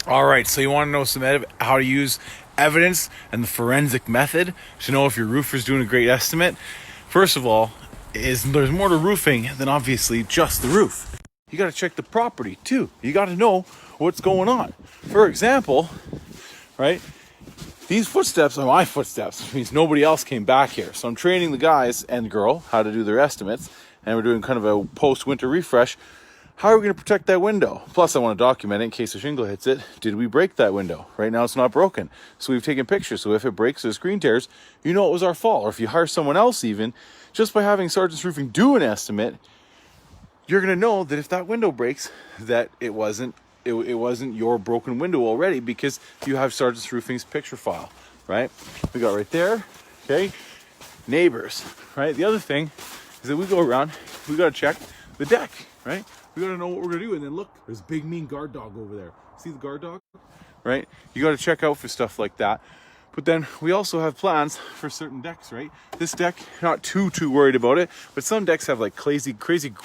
All right, so you want to know how to use evidence and the forensic method to know if your roofer's doing a great estimate. First of all, there's more to roofing than obviously just the roof. You got to check the property too. You got to know what's going on. For example, right? These footsteps are my footsteps, which means nobody else came back here. So I'm training the guys and girl how to do their estimates, and we're doing kind of a post-winter refresh. How are we going to protect that window? Plus, I want to document it in case a shingle hits it. Did we break that window? Right now, it's not broken. So we've taken pictures. So if it breaks or the screen tears, you know it was our fault. Or if you hire someone else even, just by having Sargeant's Roofing do an estimate, you're going to know that if that window breaks, that it wasn't your broken window already, because you have Sargeant's Roofing's picture file, right? We got right there, okay? Neighbors, right? The other thing is that we go around, we got to check the deck, right? We got to know what we're going to do. And then look, there's a big mean guard dog over there. See the guard dog, right? You got to check out for stuff like that. But then we also have plans for certain decks, right? This deck, not too worried about it, but some decks have like crazy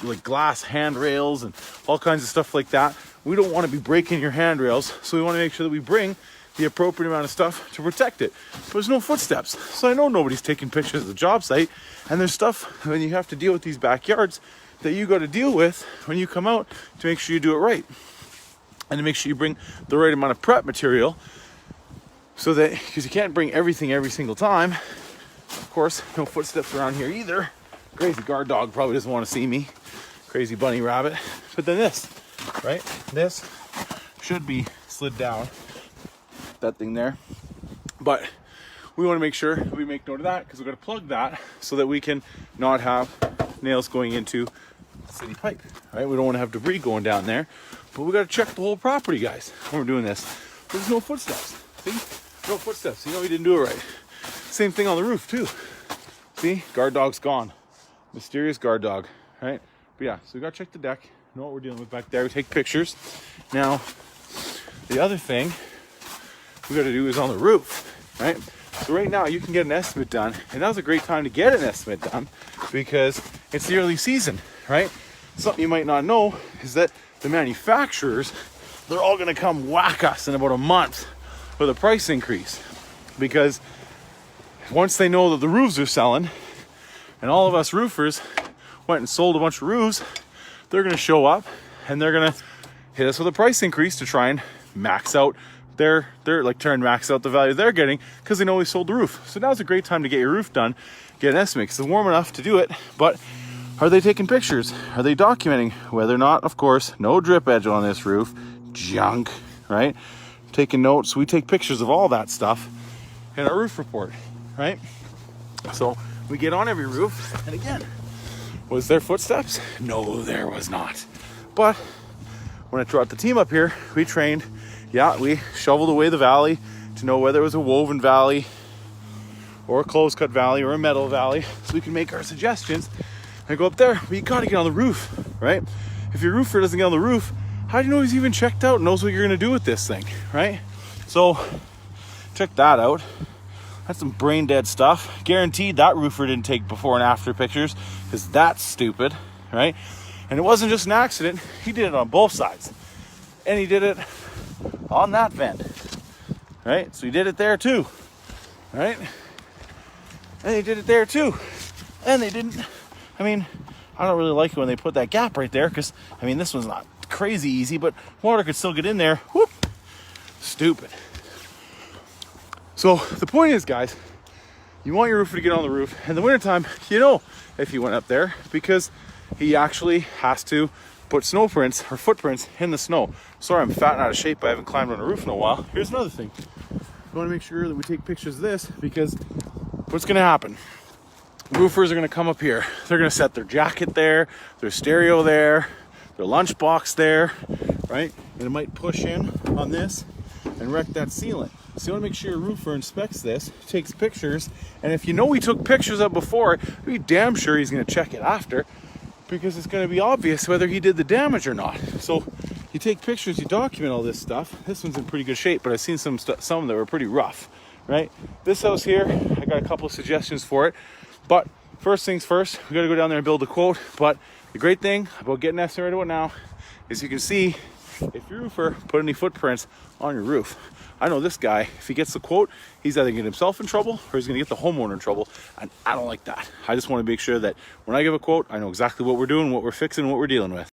like glass handrails and all kinds of stuff like that. We don't want to be breaking your handrails, so we want to make sure that we bring the appropriate amount of stuff to protect it. But there's no footsteps, so I know nobody's taking pictures of the job site, and there's stuff when you have to deal with these backyards that you got to deal with when you come out to make sure you do it right, and to make sure you bring the right amount of prep material. So that, because you can't bring everything every single time. Of course, no footsteps around here either. Crazy guard dog probably doesn't want to see me. Crazy bunny rabbit. But then this, right? This should be slid down. That thing there. But we want to make sure we make note of that, because we're going to plug that so that we can not have nails going into city pipe, right? We don't want to have debris going down there. But we got to check the whole property, guys, when we're doing this. There's no footsteps. See? No footsteps. You know we didn't do it right. Same thing on the roof too. See? Guard dog's gone. Mysterious guard dog. Right? But yeah, so we gotta check the deck. Know what we're dealing with back there. We take pictures. Now, the other thing we gotta do is on the roof. Right? So right now you can get an estimate done, and now's a great time to get an estimate done because it's the early season, right? Something you might not know is that the manufacturers, they're all gonna come whack us in about a month with a price increase, because once they know that the roofs are selling and all of us roofers went and sold a bunch of roofs, they're going to show up and they're going to hit us with a price increase to try and max out max out the value they're getting, because they know we sold the roof. So now's a great time to get your roof done, get an estimate, because it's warm enough to do it. But are they taking pictures? Are they documenting whether or not, of course, no drip edge on this roof, junk, right? Taking notes. We take pictures of all that stuff in our roof report, right? So we get on every roof, and again, was there footsteps? No, there was not. But when I brought the team up here, we trained. Yeah, we shoveled away the valley to know whether it was a woven valley or a closed cut valley or a metal valley, so we can make our suggestions and go up there. But you got to get on the roof, right? If your roofer doesn't get on the roof, how do you know he's even checked out and knows what you're going to do with this thing, right? So check that out. That's some brain dead stuff. Guaranteed that roofer didn't take before and after pictures, because that's stupid, right? And it wasn't just an accident. He did it on both sides. And he did it on that vent, right? So he did it there too, right? And he did it there too. And they didn't, I don't really like it when they put that gap right there, because, this one's not crazy easy, but water could still get in there. Whoop. Stupid. So the point is, guys, you want your roofer to get on the roof. In the wintertime, if he went up there, because he actually has to put snow prints or footprints in the snow. Sorry, I'm fat and out of shape. I haven't climbed on a roof in a while. Here's another thing. We want to make sure that we take pictures of this, because what's going to happen? Roofers are going to come up here. They're going to set their jacket there, their stereo there, their lunchbox there, right? And it might push in on this and wreck that sealant. So you want to make sure your roofer inspects this, takes pictures, and if you know he took pictures of before, be damn sure he's going to check it after, because it's going to be obvious whether he did the damage or not. So you take pictures, you document all this stuff. This one's in pretty good shape, but I've seen some that were pretty rough, right? This house here, I got a couple of suggestions for it, but first things first, we got to go down there and build a quote. But the great thing about getting estimated now is you can see if your roofer put any footprints on your roof, I know this guy, if he gets the quote, he's either gonna get himself in trouble or he's gonna get the homeowner in trouble. And I don't like that. I just wanna make sure that when I give a quote, I know exactly what we're doing, what we're fixing, what we're dealing with.